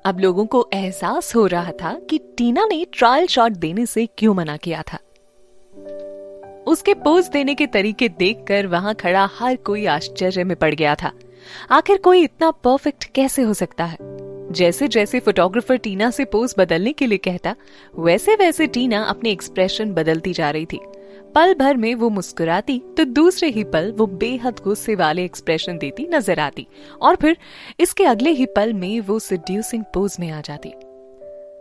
अब लोगों को एहसास हो रहा था कि टीना ने ट्रायल शॉट देने से क्यों मना किया था। उसके पोज देने के तरीके देखकर वहां खड़ा हर कोई आश्चर्य में पड़ गया था। आखिर कोई इतना परफेक्ट कैसे हो सकता है? जैसे जैसे फोटोग्राफर टीना से पोज बदलने के लिए कहता, वैसे वैसे टीना अपने एक्सप्रेशन बदलती जा रही थी। पल भर में वो मुस्कुराती तो दूसरे ही पल वो बेहद गुस्से वाले एक्सप्रेशन देती नजर आती और फिर इसके अगले ही पल में वो सेड्यूसिंग पोज में आ जाती।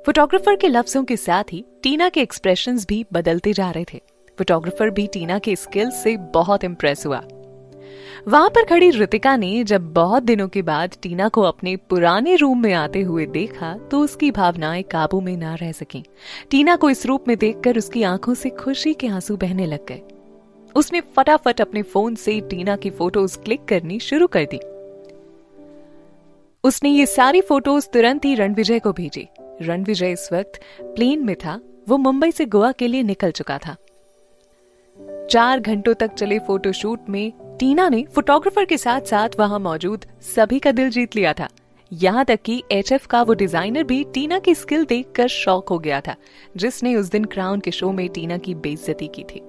फोटोग्राफर के लफ्जों के साथ ही टीना के एक्सप्रेशंस भी बदलते जा रहे थे। फोटोग्राफर भी टीना के स्किल्स से बहुत इम्प्रेस हुआ। वहां पर खड़ी रितिका ने जब बहुत दिनों के बाद टीना को अपने पुराने रूम में आते हुए देखा तो उसकी भावनाएं काबू में ना रह सकीं। टीना को इस रूप में देखकर उसकी आंखों से खुशी के आंसू बहने लग गए। उसने फटाफट अपने फोन से टीना की फोटोज क्लिक करनी शुरू कर दी। उसने ये सारी फोटोज तुरंत ही रणविजय को भेजी। रणविजय इस वक्त प्लेन में था। वो मुंबई से गोवा के लिए निकल चुका था। 4 घंटों तक चले फोटोशूट में टीना ने फोटोग्राफर के साथ साथ वहां मौजूद सभी का दिल जीत लिया था। यहाँ तक कि एचएफ का वो डिजाइनर भी टीना की स्किल देखकर शॉक हो गया था, जिसने उस दिन क्राउन के शो में टीना की बेइज्जती की थी।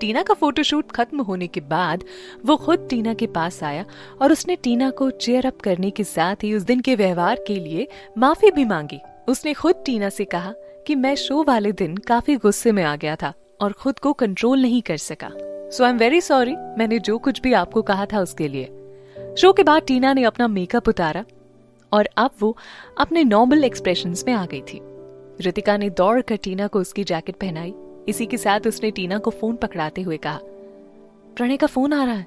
टीना का फोटोशूट खत्म होने के बाद वो खुद टीना के पास आया और उसने टीना को चीयर अप करने के साथ ही उस दिन के व्यवहार के लिए माफी भी मांगी। उसने खुद टीना से कहा कि मैं शो वाले दिन काफी गुस्से में आ गया था और खुद को कंट्रोल नहीं कर सका। सो आई एम वेरी सॉरी, मैंने जो कुछ भी आपको कहा था उसके लिए। शो के बाद टीना ने अपना मेकअप उतारा और अब वो अपने नॉर्मल एक्सप्रेशंस में आ गई थी। रितिका ने दौड़कर टीना को उसकी जैकेट पहनाई। इसी के साथ उसने टीना को फोन पकड़ाते हुए कहा, प्रणय का फोन आ रहा है।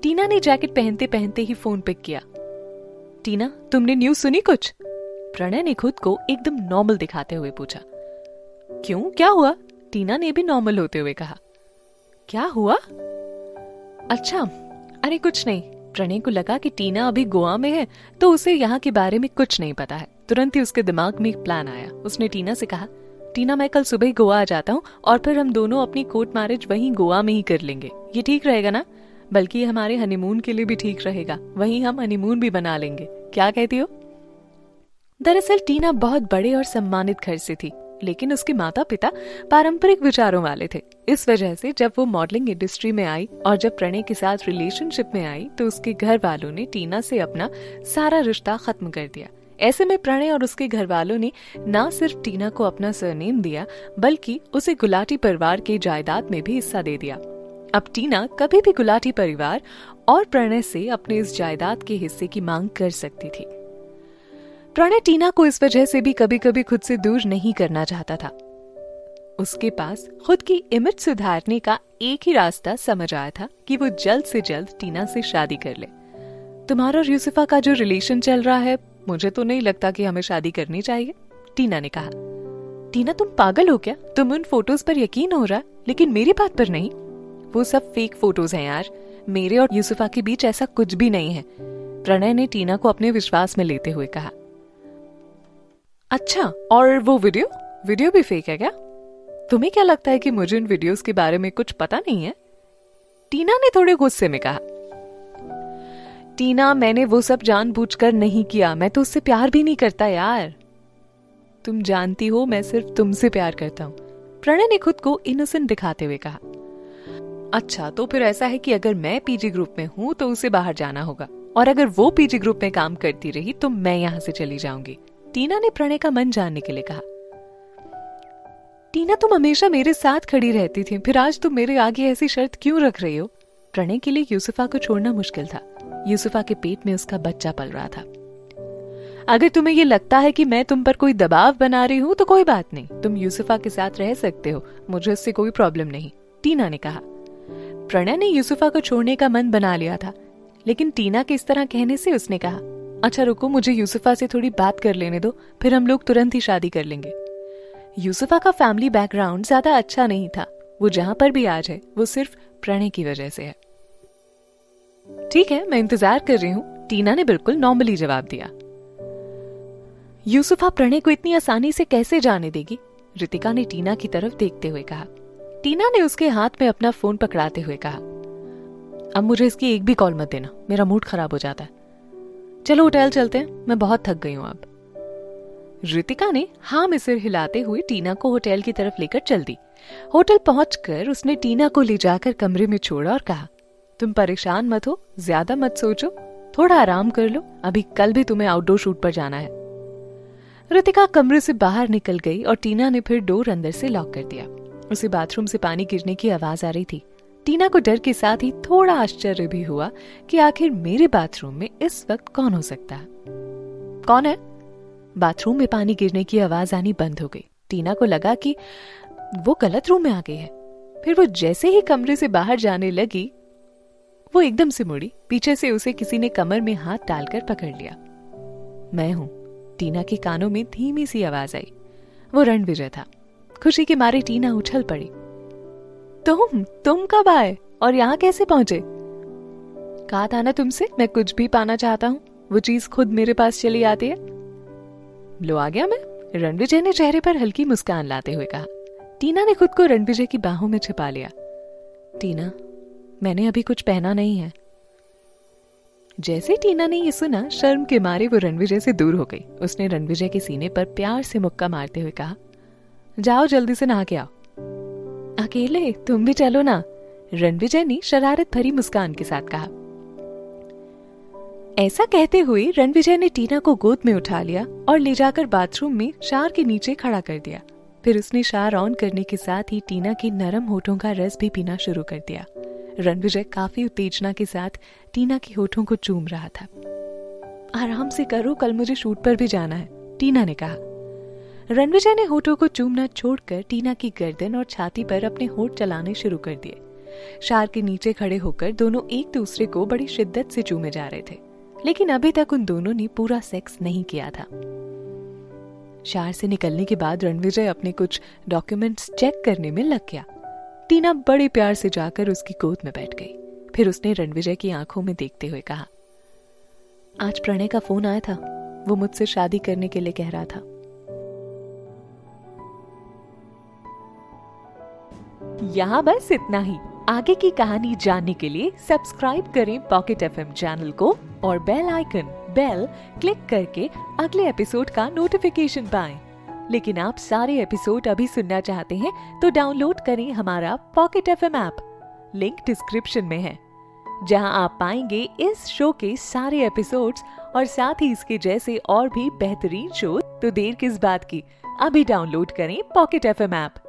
टीना ने जैकेट पहनते पहनते ही फोन पिक किया। टीना, तुमने न्यूज सुनी कुछ? प्रणय ने खुद को एकदम नॉर्मल दिखाते हुए पूछा। क्यों, क्या हुआ? टीना ने भी नॉर्मल होते हुए कहा। क्या हुआ? अच्छा, अरे कुछ नहीं। प्रणय को लगा कि टीना अभी गोवा में है तो उसे यहाँ के बारे में कुछ नहीं पता है। तुरंत ही उसके दिमाग में एक प्लान आया। उसने टीना से कहा, टीना मैं कल सुबह ही गोवा आ जाता हूँ और फिर हम दोनों अपनी कोर्ट मैरिज वहीं गोवा में ही कर लेंगे। ये ठीक रहेगा ना? बल्कि हमारे हनीमून के लिए भी ठीक रहेगा। वहीं हम हनीमून भी बना लेंगे। क्या कहती हो? दरअसल टीना बहुत बड़े और सम्मानित घर से थी, लेकिन उसके माता पिता पारंपरिक विचारों वाले थे। इस वजह से जब वो मॉडलिंग इंडस्ट्री में आई और जब प्रणय के साथ रिलेशनशिप में आई तो उसके घर वालों ने टीना से अपना सारा रिश्ता खत्म कर दिया। ऐसे में प्रणय और उसके घर वालों ने न सिर्फ टीना को अपना सरनेम दिया बल्कि उसे गुलाटी परिवार के जायदाद में भी हिस्सा दे दिया। अब टीना कभी भी गुलाटी परिवार और प्रणय से अपने इस जायदाद के हिस्से की मांग कर सकती थी। प्रणय टीना को इस वजह से भी कभी कभी खुद से दूर नहीं करना चाहता था। उसके पास खुद की इमेज सुधारने का एक ही रास्ता समझ आया था कि वो जल्द से जल्द टीना से शादी कर ले। तुम्हारा और यूसुफा का जो रिलेशन चल रहा है, मुझे तो नहीं लगता कि हमें शादी करनी चाहिए, टीना ने कहा। टीना, तुम पागल हो क्या? तुम उन फोटोज पर यकीन हो रहा लेकिन मेरी बात पर नहीं। वो सब फेक फोटोज हैं यार। मेरे और यूसुफा के बीच ऐसा कुछ भी नहीं है, प्रणय ने टीना को अपने विश्वास में लेते हुए कहा। अच्छा, और वो वीडियो भी फेक है क्या? तुम्हें क्या लगता है कि मुझे इन वीडियोस के बारे में कुछ पता नहीं है? टीना ने थोड़े गुस्से में कहा। टीना, मैंने वो सब जानबूझकर नहीं किया। मैं तो उससे प्यार भी नहीं करता यार। तुम जानती हो मैं सिर्फ तुमसे प्यार करता हूँ, प्रणय ने खुद को इनोसेंट दिखाते हुए कहा। अच्छा, तो फिर ऐसा है कि अगर मैं पीजी ग्रुप में हूँ तो उसे बाहर जाना होगा, और अगर वो पीजी ग्रुप में काम करती रही तो मैं यहाँ से चली जाऊंगी, टीना ने प्रणय का मन जानने के लिए कहा। टीना, तुम हमेशा मेरे साथ खड़ी रहती थी, फिर आज तुम मेरे आगे ऐसी शर्त क्यों रख रही हो? प्रणय के लिए यूसुफा को छोड़ना मुश्किल था। यूसुफा के पेट में उसका बच्चा पल रहा था। अगर तुम्हें ये लगता है कि मैं तुम पर कोई दबाव बना रही हूँ तो कोई बात नहीं, तुम यूसुफा के साथ रह सकते हो, मुझे इससे कोई प्रॉब्लम नहीं, टीना ने कहा। प्रणय ने यूसुफा को छोड़ने का मन बना लिया था, लेकिन टीना के इस तरह कहने से उसने कहा, अच्छा रुको, मुझे यूसुफा से थोड़ी बात कर लेने दो, फिर हम लोग तुरंत ही शादी कर लेंगे। यूसुफा का फैमिली बैकग्राउंड ज्यादा अच्छा नहीं था। वो जहां पर भी आज है वो सिर्फ प्रणय की वजह से है। ठीक है, मैं इंतजार कर रही हूँ, टीना ने बिल्कुल नॉर्मली जवाब दिया। यूसुफा प्रणय को इतनी आसानी से कैसे जाने देगी? रितिका ने टीना की तरफ देखते हुए कहा। टीना ने उसके हाथ में अपना फोन पकड़ाते हुए कहा, अब मुझे इसकी एक भी कॉल मत देना, मेरा मूड खराब हो जाता है। चलो होटल चलते हैं, मैं बहुत थक गई हूँ अब। रितिका ने हाँ में सिर हिलाते हुए टीना को होटल की तरफ लेकर चल दी। होटल पहुंचकर उसने टीना को ले जाकर कमरे में छोड़ा और कहा, तुम परेशान मत हो, ज्यादा मत सोचो, थोड़ा आराम कर लो, अभी कल भी तुम्हें आउटडोर शूट पर जाना है। रितिका कमरे से बाहर निकल गई और टीना ने फिर डोर अंदर से लॉक कर दिया। उसे बाथरूम से पानी गिरने की आवाज आ रही थी। टीना को डर के साथ ही थोड़ा आश्चर्य भी हुआ कि आखिर मेरे बाथरूम में इस वक्त कौन हो सकता है। कौन है? बाथरूम में पानी गिरने की आवाज आनी बंद हो गई। टीना को लगा कि वो गलत रूम में आ गई है। फिर वो जैसे ही कमरे से बाहर जाने लगी, वो एकदम से मुड़ी। पीछे से उसे किसी ने कमर में हाथ डालकर पकड़ लिया। मैं हूं, टीना के कानों में धीमी सी आवाज आई। वो रणविजय था। खुशी के मारे टीना उछल पड़ी। तुम कब आए और यहाँ कैसे पहुंचे? कहा था ना तुमसे, मैं कुछ भी पाना चाहता हूँ वो चीज खुद मेरे पास चली आती है। लो आ गया मैं, रणविजय ने चेहरे पर हल्की मुस्कान लाते हुए कहा। टीना ने खुद को रणविजय की बाहों में छिपा लिया। टीना, मैंने अभी कुछ पहना नहीं है। जैसे टीना ने ये सुना, शर्म के मारे वो रणविजय से दूर हो गई। उसने रणविजय के सीने पर प्यार से मुक्का मारते हुए कहा, जाओ जल्दी से नहा के आओ। अकेले? तुम भी चलो ना, रणविजय ने शरारत भरी मुस्कान के साथ कहा। ऐसा कहते हुए रणविजय ने टीना को गोद में उठा लिया और ले जाकर बाथरूम में शावर के नीचे खड़ा कर दिया। फिर उसने शावर ऑन करने के साथ ही टीना के नरम होठों का रस भी पीना शुरू कर दिया। रणविजय काफी उत्तेजना के साथ टीना के होठों को चूम रहा था। आराम से करो, कल मुझे शूट पर भी जाना है, टीना ने कहा। रणविजय ने होठों को चूमना छोड़कर टीना की गर्दन और छाती पर अपने होठ चलाने शुरू कर दिए। शावर के नीचे खड़े होकर दोनों एक दूसरे को बड़ी शिद्दत से चूमे जा रहे थे, लेकिन अभी तक उन दोनों ने पूरा सेक्स नहीं किया था। शावर से निकलने के बाद रणविजय अपने कुछ डॉक्यूमेंट्स चेक करने में लग गया। टीना बड़े प्यार से जाकर उसकी गोद में बैठ गई। फिर उसने रणविजय की आंखों में देखते हुए कहा, आज प्रणय का फोन आया था, वो मुझसे शादी करने के लिए कह रहा था। यहाँ बस इतना ही। आगे की कहानी जानने के लिए सब्सक्राइब करें पॉकेट एफएम चैनल को और बेल क्लिक करके अगले एपिसोड का नोटिफिकेशन पाएं। लेकिन आप सारे एपिसोड अभी सुनना चाहते हैं तो डाउनलोड करें हमारा pocket FM app. Link description में है, जहां आप पाएंगे इस शो के सारे एपिसोड्स और साथ ही इसके जैसे और भी बेहतरीन शो। तो देर किस बात की, अभी डाउनलोड करें पॉकेट एफएम ऐप।